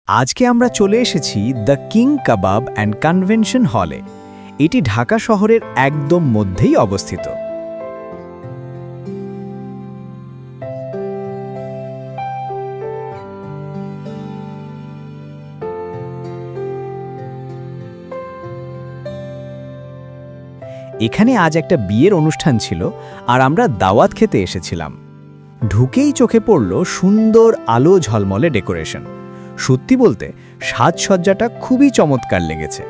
আজকে আমরা চলে এসেছি the King Kabab and convention হলে। এটি ঢাকা শহরের একদম মধ্যেই অবস্থিত। এখানে আজ একটা বিয়ের অনুষ্ঠান ছিল আর আমরা দাওয়াত খেতে এসেছিলাম। ঢুকেই চোখে পড়ল সুন্দর আলো ঝলমলে ডেকোরেশন। সত্যি বলতে সাজসজ্জাটা খুবই চমৎকার লেগেছে।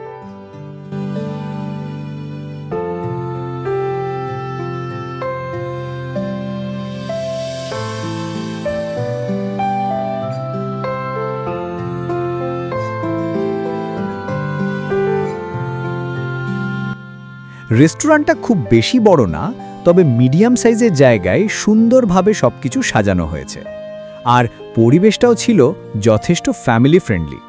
রেস্টুরেন্টটা খুব বেশি বড় না, তবে মিডিয়াম সাইজের জায়গায় সুন্দরভাবে সবকিছু সাজানো হয়েছে। আর পরিবেশটাও ছিল যথেষ্ট ফ্যামিলি ফ্রেন্ডলি।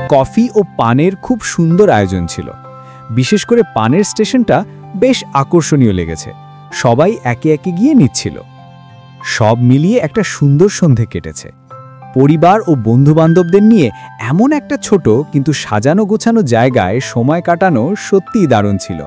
কফি ও পানের খুব সুন্দর আয়োজন ছিল। বিশেষ করে পানের স্টেশনটা বেশ আকর্ষণীয় লেগেছে। সবাই একে একে গিয়ে নিচ্ছিল। সব মিলিয়ে একটা সুন্দর সন্ধে কেটেছে। পরিবার ও বন্ধুবান্ধবদের নিয়ে এমন একটা ছোট কিন্তু সাজানো গোছানো জায়গায় সময় কাটানো সত্যিই দারুণ ছিল।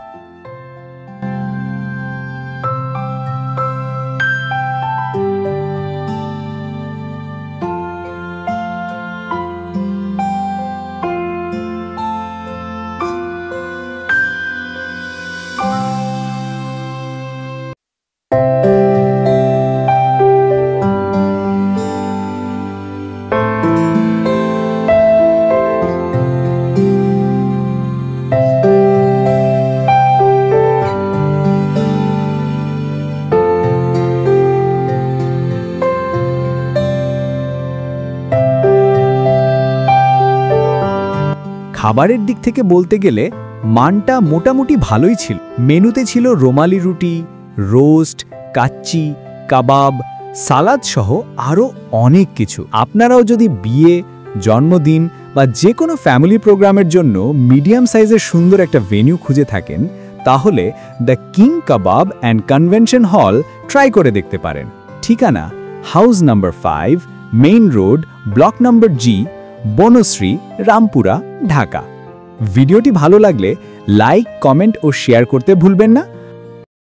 খাবারের দিক থেকে বলতে গেলে মানটা মোটামুটি ভালোই ছিল। মেনুতে ছিল রুমালি রুটি, রোস্ট, কাচ্চি, কাবাব, সালাদ সহ আরও অনেক কিছু। আপনারাও যদি বিয়ে, জন্মদিন বা যে কোনো ফ্যামিলি প্রোগ্রামের জন্য মিডিয়াম সাইজের সুন্দর একটা ভেন্যু খুঁজে থাকেন, তাহলে the King Kabab and Convention Hall try করে দেখতে পারেন। ঠিকানা house number 5, main road, block number G, Banasree, Rampura, Dhaka. ভিডিওটি ভালো লাগলে লাইক, কমেন্ট ও শেয়ার করতে ভুলবেন না।